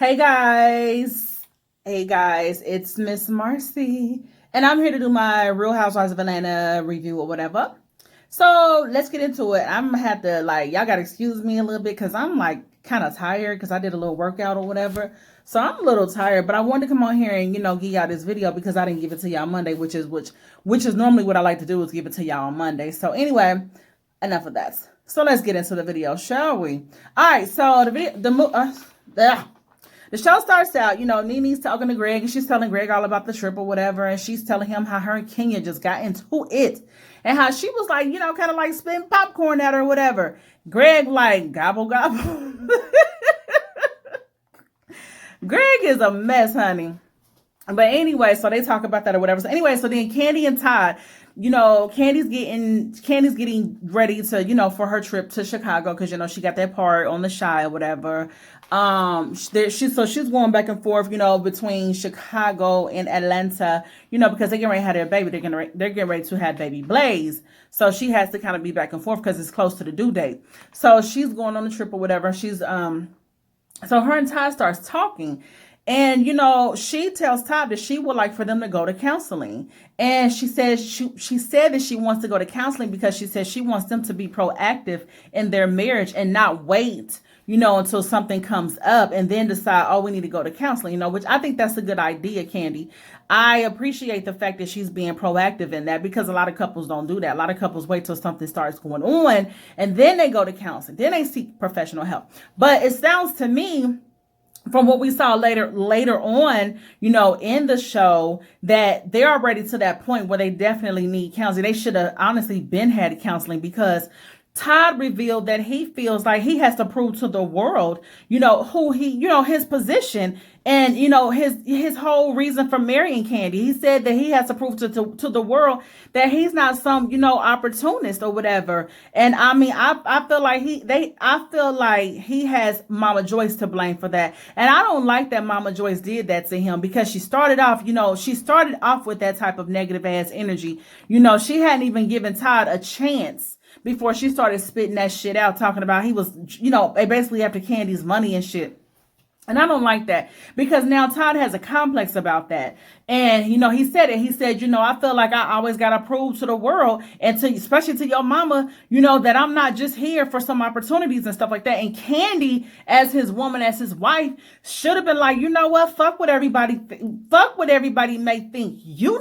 Hey guys. Hey guys, it's Miss Marcy. And I'm here to do my Real Housewives of Atlanta review or whatever. So let's get into it. I'm gonna have to y'all gotta excuse me a little bit because I'm kind of tired because I did a little workout or whatever. So I'm a little tired, but I wanted to come on here and give y'all this video because I didn't give it to y'all Monday, which is normally what I like to do, is give it to y'all on Monday. So anyway, enough of that. So let's get into the video, shall we? All right. So the show starts out, Nene's talking to Greg and she's telling Greg all about the trip or whatever. And she's telling him how her and Kenya just got into it and how she was kind of like spitting popcorn at her or whatever. Greg gobble, gobble. Greg is a mess, honey. But anyway, so they talk about that or whatever. So anyway, so then Kandi and Todd, Kandi's getting ready to, for her trip to Chicago because, she got that part on the Shy or whatever. She's going back and forth, between Chicago and Atlanta, because they're getting ready to have their baby. They're getting ready to have baby Blaze. So she has to kind of be back and forth because it's close to the due date. So she's going on the trip or whatever. So her and Todd starts talking. And, she tells Todd that she would like for them to go to counseling. And she said that she wants to go to counseling because she says she wants them to be proactive in their marriage and not wait, until something comes up and then decide, oh, we need to go to counseling, which I think that's a good idea, Kandi. I appreciate the fact that she's being proactive in that because a lot of couples don't do that. A lot of couples wait till something starts going on and then they go to counseling. Then they seek professional help. But it sounds to me, from what we saw later on, in the show, that they're already to that point where they definitely need counseling. They should have honestly been had counseling because Todd revealed that he feels like he has to prove to the world, who his position and, his whole reason for marrying Kandi. He said that he has to prove to the world that he's not some, opportunist or whatever. And I mean, I feel like he has Mama Joyce to blame for that. And I don't like that Mama Joyce did that to him because she started off with that type of negative ass energy. She hadn't even given Todd a chance before she started spitting that shit out, talking about he was, basically after Kandi's money and shit. And I don't like that because now Todd has a complex about that. And, he said it. He said, I feel like I always got to prove to the world and especially to your mama, that I'm not just here for some opportunities and stuff like that. And Kandi, as his woman, as his wife, should have been like, you know what? Fuck what everybody may think. Who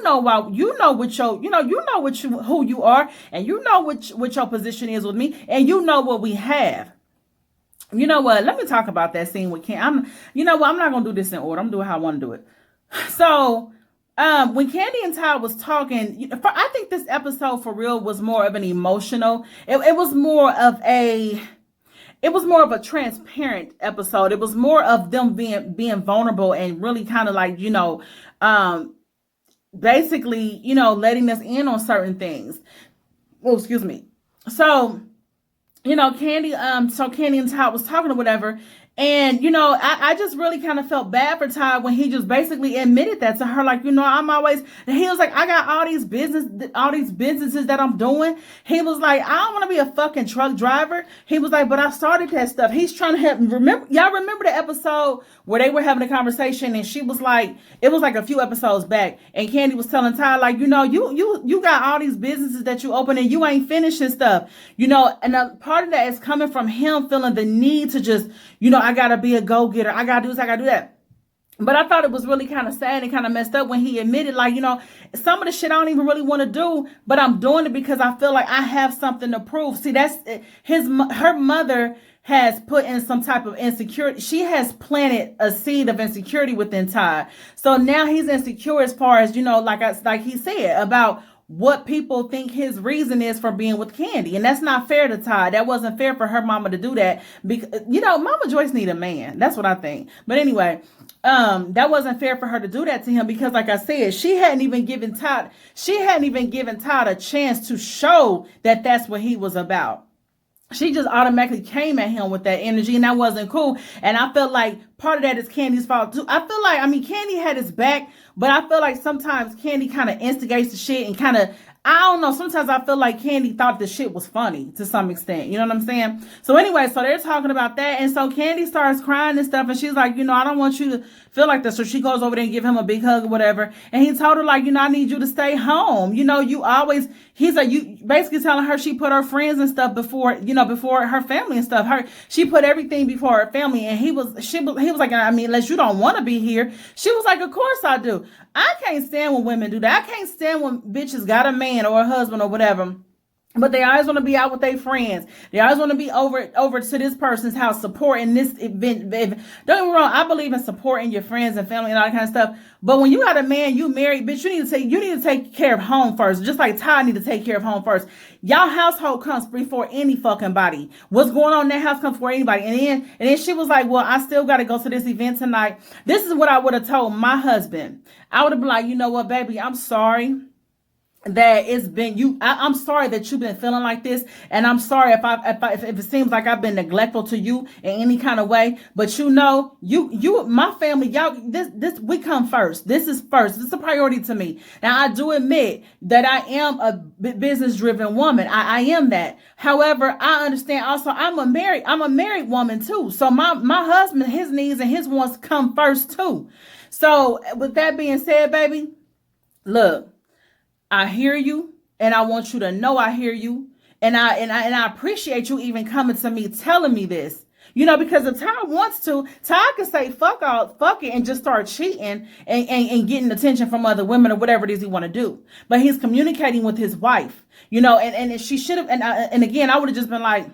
you are, and what your position is with me, and what we have. You know what? Let me talk about that scene with Kandi. I'm not going to do this in order. I'm doing how I want to do it. So, when Kandi and Todd was talking, I think this episode for real was more of an emotional. It was more of a transparent episode. It was more of them being vulnerable and really kind of basically, letting us in on certain things. Oh, excuse me. So, Kandi and Todd was talking or whatever. And, I just really kind of felt bad for Todd when he just basically admitted that to her. Like, he was like, I got all these businesses that I'm doing. He was like, I don't want to be a fucking truck driver. He was like, but I started that stuff. He's trying to help. Y'all remember the episode where they were having a conversation and she was like, it was like a few episodes back. And Kandi was telling Todd, like, you got all these businesses that you open and you ain't finishing stuff, and a part of that is coming from him feeling the need to just, I gotta be a go-getter. I gotta do this, I gotta do that. But I thought it was really kind of sad and kind of messed up when he admitted, some of the shit I don't even really want to do, but I'm doing it because I feel like I have something to prove. See, that's her mother has put in some type of insecurity. She has planted a seed of insecurity within Todd. So now he's insecure as far as, like he said, about what people think his reason is for being with Kandi. And that's not fair to Todd. That wasn't fair for her mama to do that. Because, Mama Joyce need a man. That's what I think. But anyway, that wasn't fair for her to do that to him because, like I said, she hadn't even given Todd a chance to show that that's what he was about. She just automatically came at him with that energy, and that wasn't cool. And I felt like part of that is Kandi's fault too. I feel like, Kandi had his back, but I feel like sometimes Kandi kind of instigates the shit and kind of, I don't know. Sometimes I feel like Candy thought the shit was funny to some extent. You know what I'm saying? So anyway, so they're talking about that. And so Candy starts crying and stuff. And she's like, I don't want you to feel like this. So she goes over there and give him a big hug or whatever. And he told her like, I need you to stay home. You always, he's like, you basically telling her she put her friends and stuff before, before her family and stuff. She put everything before her family. And he was like, I mean, unless you don't want to be here. She was like, of course I do. I can't stand when women do that. I can't stand when bitches got a man or a husband or whatever, but they always want to be out with their friends. They always want to be over to this person's house supporting this event. Don't get me wrong. I believe in supporting your friends and family and all that kind of stuff. But when you got a man, you married, bitch, you need to take care of home first. Just like Ty need to take care of home first. Y'all household comes before any fucking body. What's going on in that house comes before anybody. And then she was like, well, I still got to go to this event tonight. This is what I would have told my husband. I would have been like, you know what, baby, I'm sorry that it's been you. I'm sorry that you've been feeling like this, and I'm sorry if it seems like I've been neglectful to you in any kind of way. But you, my family, y'all, this we come first. This is first. This is a priority to me. Now I do admit that I am a business driven woman. I am that. However, I understand also I'm a married woman too. So my husband, his needs and his wants come first too. So with that being said, baby, look. I hear you, and I want you to know I hear you, and I appreciate you even coming to me telling me this. Because if Ty wants to, Ty can say fuck it, and just start cheating and getting attention from other women or whatever it is he want to do. But he's communicating with his wife, and she should have. And again, I would have just been like,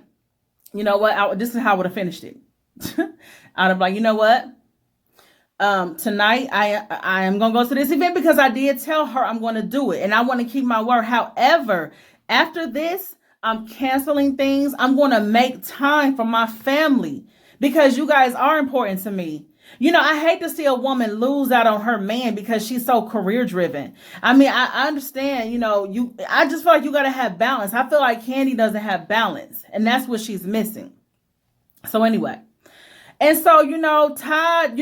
you know what? This is how I would have finished it. I'd have like, you know what? Tonight I am gonna go to this event because I did tell her I'm gonna do it and I want to keep my word. However, after this, I'm canceling things. I'm gonna make time for my family because you guys are important to me. I hate to see a woman lose out on her man because she's so career driven. I mean, I understand, I just feel like you gotta have balance. I feel like Candy doesn't have balance, and that's what she's missing. So anyway. And so, Todd,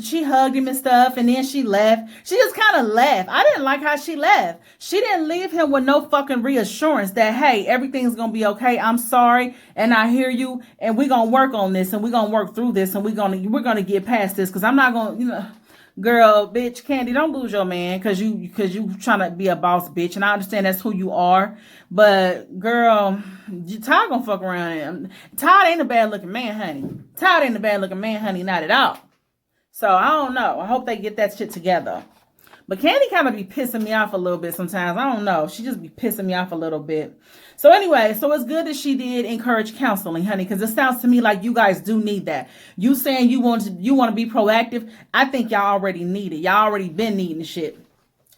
she hugged him and stuff, and then she left. She just kind of left. I didn't like how she left. She didn't leave him with no fucking reassurance that, hey, everything's going to be okay. I'm sorry, and I hear you, and we're going to work on this, and we're going to work through this, and we're going to get past this, because I'm not going to, girl, bitch, Candy, don't lose your man because you trying to be a boss bitch, and I understand that's who you are, but girl, Todd gonna fuck around. Todd ain't a bad looking man, honey. Todd ain't a bad looking man, honey, not at all. So I don't know. I hope they get that shit together. But Candy kind of be pissing me off a little bit sometimes. I don't know. She just be pissing me off a little bit. So anyway, so it's good that she did encourage counseling, honey, because it sounds to me like you guys do need that. You saying you want to be proactive. I think y'all already need it. Y'all already been needing the shit.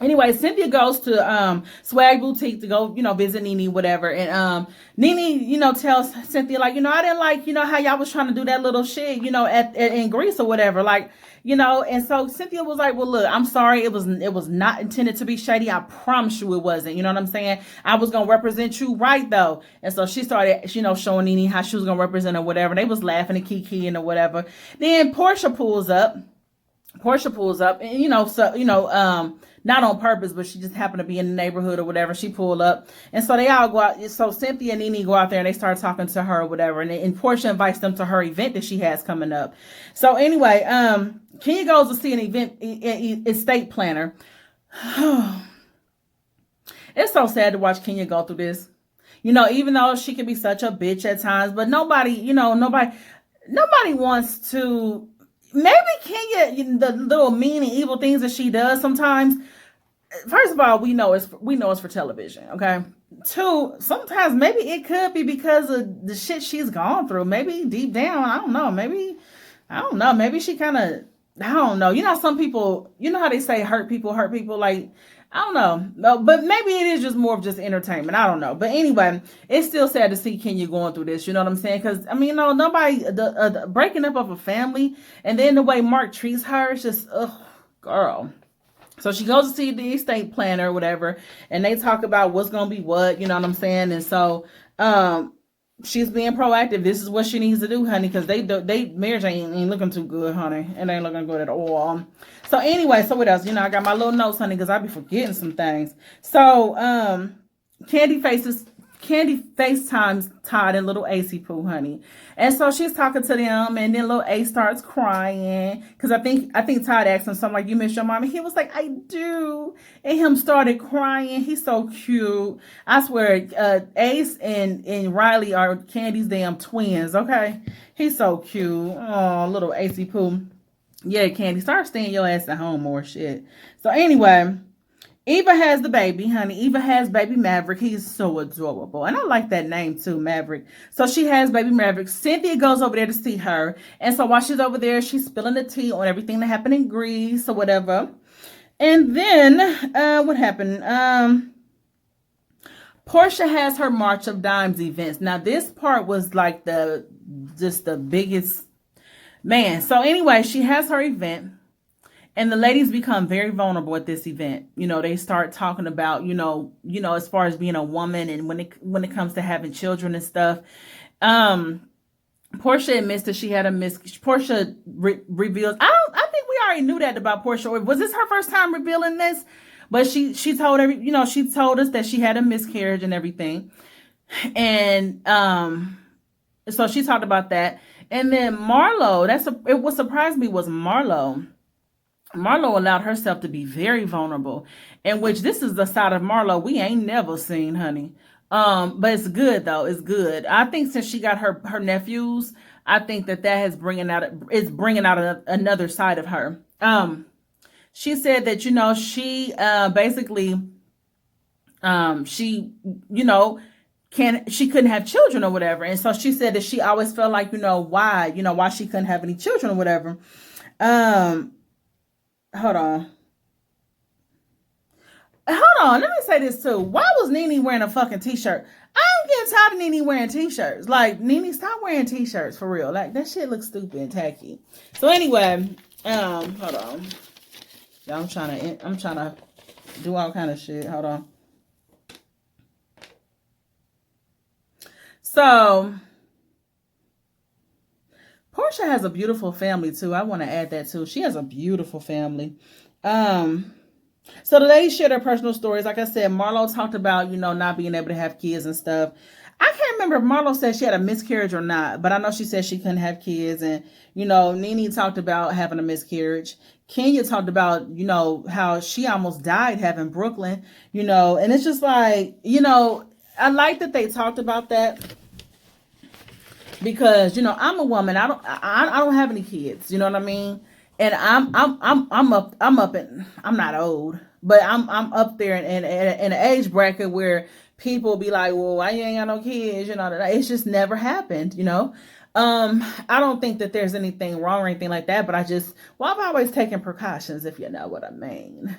Anyway, Cynthia goes to Swag Boutique to go, visit Nene, whatever. And Nene, tells Cynthia, like, I didn't like, how y'all was trying to do that little shit, in Greece or whatever. Like, and so Cynthia was like, well, look, I'm sorry. It was not intended to be shady. I promise you it wasn't. You know what I'm saying? I was going to represent you right, though. And so she started, showing Nene how she was going to represent her, whatever. They was laughing and kikiing or whatever. Then Portia pulls up and, not on purpose, but she just happened to be in the neighborhood or whatever. She pulled up. And so they all go out. So Cynthia and Nene go out there and they start talking to her or whatever. And Portia invites them to her event that she has coming up. So anyway, Kenya goes to see an event estate planner. It's so sad to watch Kenya go through this. Even though she can be such a bitch at times, but nobody wants to. Maybe Kenya, the little mean and evil things that she does sometimes. First of all, we know it's for television, okay? Two, sometimes maybe it could be because of the shit she's gone through. Maybe deep down, I don't know. Maybe she kind of, I don't know. Some people, how they say hurt people. Like, I don't know. No, but maybe it is just more of just entertainment. I don't know. But anyway, it's still sad to see Kenya going through this. You know what I'm saying? Because, I mean, nobody, the breaking up of a family and then the way Mark treats her, it's just, ugh, girl. So she goes to see the estate planner or whatever, and they talk about what's going to be what, you know what I'm saying? And so, she's being proactive. This is what she needs to do, honey, because they marriage ain't looking too good, honey. It ain't looking good at all. So anyway, so what else? I got my little notes, honey, because I be forgetting some things. So Candy faces Candy FaceTimes Todd and little Acey Poo, honey. And so she's talking to them, and then little Ace starts crying. Cause I think Todd asked him something like, "You miss your mom?" And he was like, "I do." And him started crying. He's so cute. I swear, Ace and Riley are Candy's damn twins, okay? He's so cute. Oh, little Acey Poo. Yeah, Candy, start staying your ass at home more shit. So anyway, Eva has the baby, honey. Eva has baby Maverick. He's so adorable. And I like that name too, Maverick. So she has baby Maverick. Cynthia goes over there to see her. And so while she's over there, she's spilling the tea on everything that happened in Greece or whatever. And then, what happened? Portia has her March of Dimes events. Now, this part was like just the biggest, man. So anyway, she has her event. And the ladies become very vulnerable at this event. You know, they start talking about, as far as being a woman and when it comes to having children and stuff. Portia admits that she had Portia reveals. I think we already knew that about Portia. Was this her first time revealing this? But she told she told us that she had a miscarriage and everything. And so she talked about that. And then Marlo, what surprised me was Marlo allowed herself to be very vulnerable, in which this is the side of Marlo we ain't never seen, honey. But it's good though. It's good. I think since she got her nephews, I think that is bringing out another side of her. She said that she basically she couldn't have children or whatever, and so she said that she always felt like why she couldn't have any children or whatever. Hold on. Let me say this too. Why was Nene wearing a fucking t-shirt? I'm getting tired of Nene wearing t-shirts. Like, Nene, stop wearing t-shirts for real. Like, that shit looks stupid and tacky. So anyway, hold on. Yeah, I'm trying to do all kind of shit. Hold on. So Portia has a beautiful family too. I want to add that too. She has a beautiful family. So the ladies shared their personal stories. Like I said, Marlo talked about, not being able to have kids and stuff. I can't remember if Marlo said she had a miscarriage or not, but I know she said she couldn't have kids. And, Nene talked about having a miscarriage. Kenya talked about, how she almost died having Brooklyn, and it's just like, I like that they talked about that. Because I'm a woman, I don't have any kids, you know what I mean, and I'm up in, I'm not old, but I'm up there in an age bracket where people be like, well, why you ain't got no kids, it's just never happened, I don't think that there's anything wrong or anything like that, but I've always taken precautions, if you know what I mean.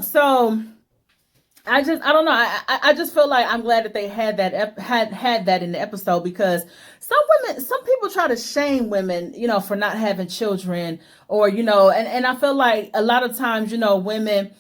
So I don't know. I just feel like I'm glad that they had that had that in the episode, because some people try to shame women, for not having children, or, and I feel like a lot of times, women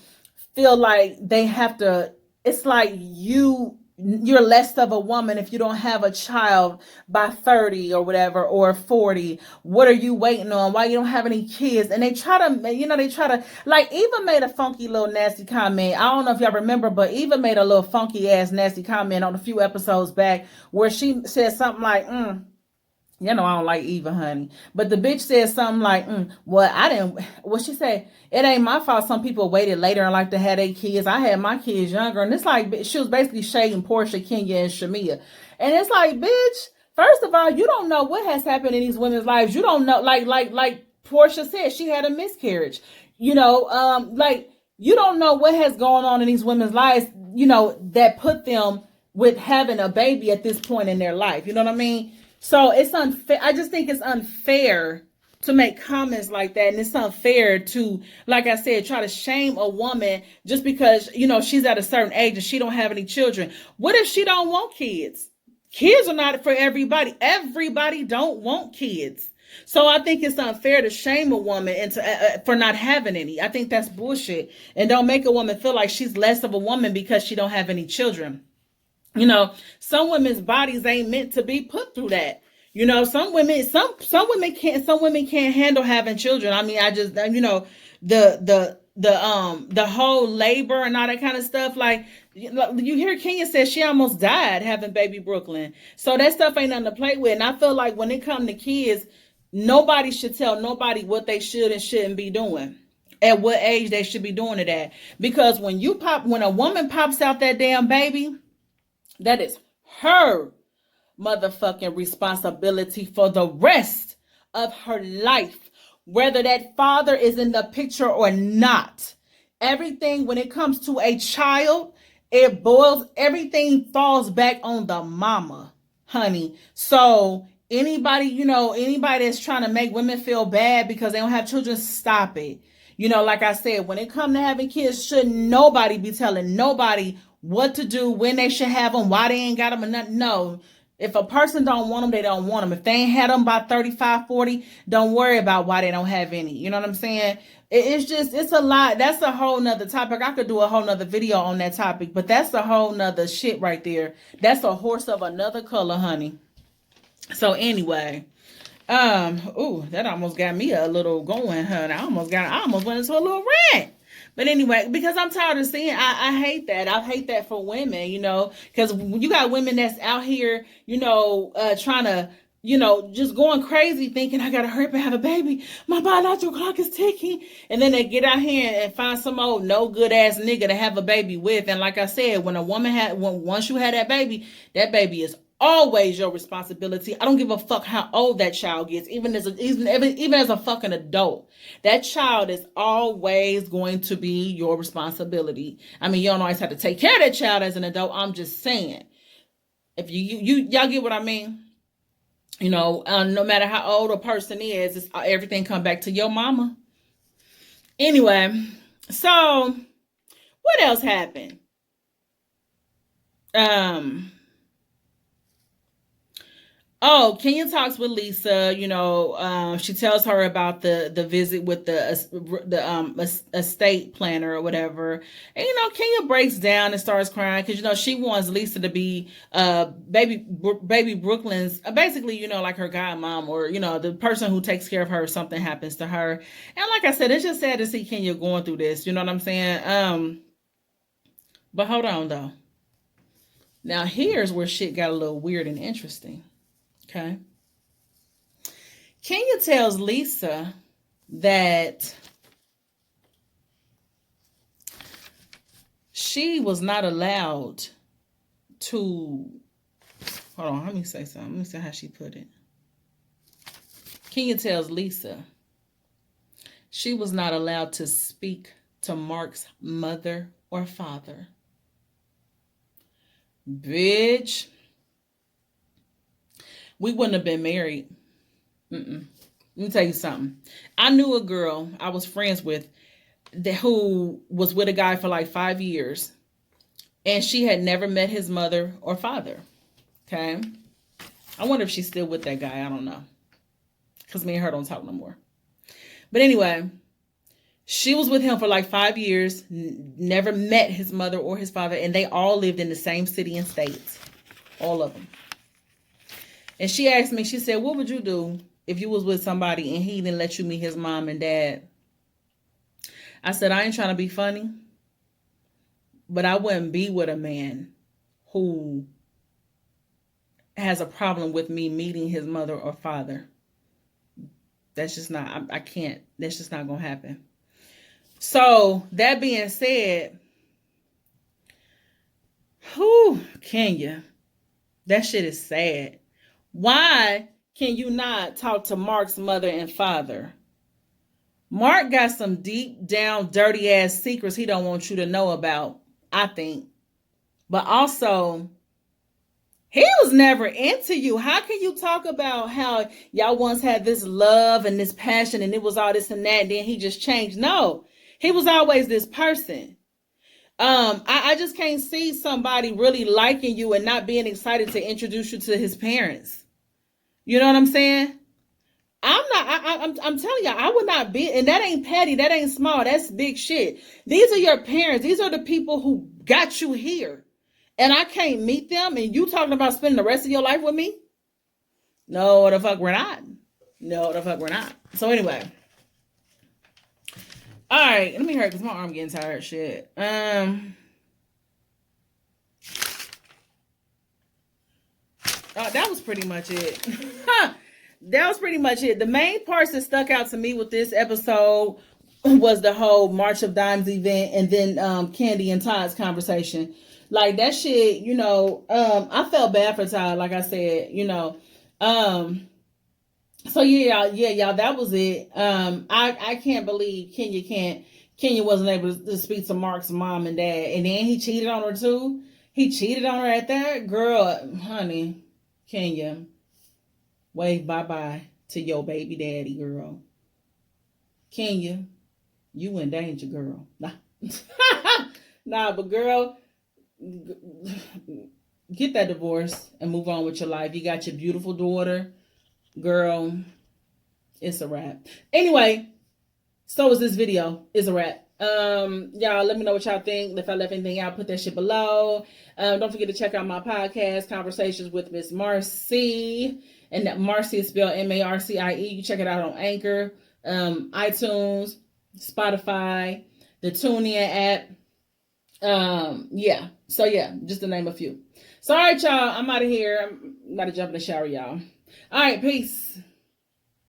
feel like they have to, it's like you're less of a woman if you don't have a child by 30 or whatever, or 40. What are you waiting on? Why you don't have any kids? And they try to, like, Eva made a funky little nasty comment. I don't know if y'all remember, but Eva made a little funky ass nasty comment on a few episodes back where she said something like, I don't like Eva, honey. But the bitch said something like, what she said, it ain't my fault some people waited later in life to have their kids. I had my kids younger. And it's like, she was basically shading Portia, Kenya, and Shamia. And it's like, bitch, first of all, you don't know what has happened in these women's lives. You don't know, like Portia said, she had a miscarriage. You don't know what has gone on in these women's lives, that put them with having a baby at this point in their life. You know what I mean? So it's unfair. I just think it's unfair to make comments like that. And it's unfair to, like I said, try to shame a woman just because, she's at a certain age and she don't have any children. What if she don't want kids? Kids are not for everybody. Everybody don't want kids. So I think it's unfair to shame a woman into for not having any. I think that's bullshit. And don't make a woman feel like she's less of a woman because she don't have any children. Some women's bodies ain't meant to be put through that. Some women can't handle having children. I mean, I just, the whole labor and all that kind of stuff. Like, You hear Kenya said she almost died having baby Brooklyn. So that stuff ain't nothing to play with. And I feel like when it comes to kids, nobody should tell nobody what they should and shouldn't be doing. At what age they should be doing it at. Because when a woman pops out that damn baby, that is her motherfucking responsibility for the rest of her life, whether that father is in the picture or not. Everything, when it comes to a child, everything falls back on the mama, honey. So anybody that's trying to make women feel bad because they don't have children, stop it. Like I said, when it comes to having kids, should nobody be telling nobody what to do, when they should have them, why they ain't got them, or nothing. No. If a person don't want them, they don't want them. If they ain't had them by 35, 40, don't worry about why they don't have any. You know what I'm saying? It's a lot. That's a whole nother topic. I could do a whole nother video on that topic, but that's a whole nother shit right there. That's a horse of another color, honey. So anyway, that almost got me a little going, honey. I almost went into a little rant. But anyway, because I'm tired of seeing, I hate that. I hate that for women, because you got women that's out here, trying to, just going crazy thinking, I got to hurry up and have a baby. My biological clock is ticking. And then they get out here and find some old no good ass nigga to have a baby with. And like I said, when a woman once you had that baby is always your responsibility. I don't give a fuck how old that child gets, even as a fucking adult. That child is always going to be your responsibility. I mean, you don't always have to take care of that child as an adult. I'm just saying, if y'all get what I mean. No matter how old a person is, everything come back to your mama. Anyway, so what else happened? Kenya talks with Lisa. She tells her about the visit with the estate planner or whatever. And Kenya breaks down and starts crying because she wants Lisa to be baby Brooklyn's basically like her godmom, or the person who takes care of her if something happens to her. And like I said, it's just sad to see Kenya going through this. You know what I'm saying? But hold on though. Now here's where shit got a little weird and interesting. Okay. Kenya tells Lisa that she was not allowed to, hold on, let me say something. Let me see how she put it. Kenya tells Lisa she was not allowed to speak to Mark's mother or father. Bitch. We wouldn't have been married. Let me tell you something. I knew a girl I was friends with who was with a guy for like 5 years. And she had never met his mother or father. Okay? I wonder if she's still with that guy. I don't know. Because me and her don't talk no more. But anyway, she was with him for like 5 years. Never met his mother or his father. And they all lived in the same city and states. All of them. And she asked me, she said, what would you do if you was with somebody and he didn't let you meet his mom and dad? I said, I ain't trying to be funny, but I wouldn't be with a man who has a problem with me meeting his mother or father. That's just not, I can't, that's just not going to happen. So that being said, Kenya, that shit is sad. Why can you not talk to Mark's mother and father? Mark got some deep down dirty ass secrets he don't want you to know about, I think. But also, he was never into you. How can you talk about how y'all once had this love and this passion and it was all this and that, and then he just changed? No, he was always this person. I just can't see somebody really liking you and not being excited to introduce you to his parents. You know what I'm saying? I'm telling you, I would not be, and that ain't petty, that ain't small, that's big shit. These are your parents. These are the people who got you here. And I can't meet them, and you talking about spending the rest of your life with me? No, the fuck we're not. No, the fuck we're not. So anyway. All right, let me hurry because my arm getting tired. Shit. That was pretty much it. That was pretty much it. The main parts that stuck out to me with this episode was the whole March of Dimes event, and then Kandi and Todd's conversation. Like that shit, I felt bad for Todd, like I said, So y'all, that was it. I can't believe Kenya wasn't able to speak to Mark's mom and dad, and then he cheated on her too. He cheated on her at that. Girl, honey, Kenya, wave bye-bye to your baby daddy, girl. Kenya, you in danger, girl. Nah. Nah, but girl, get that divorce and move on with your life. You got your beautiful daughter. Girl, it's a wrap. Anyway, so is this video. It's a wrap. Y'all, let me know what y'all think. If I left anything out, put that shit below. Don't forget to check out my podcast, Conversations with Miss Marcy. And that Marcy is spelled Marcie. You can check it out on Anchor, iTunes, Spotify, the TuneIn app. Yeah. So yeah, just to name a few. So all right, y'all, I'm out of here. I'm about to jump in the shower, y'all. All right, peace.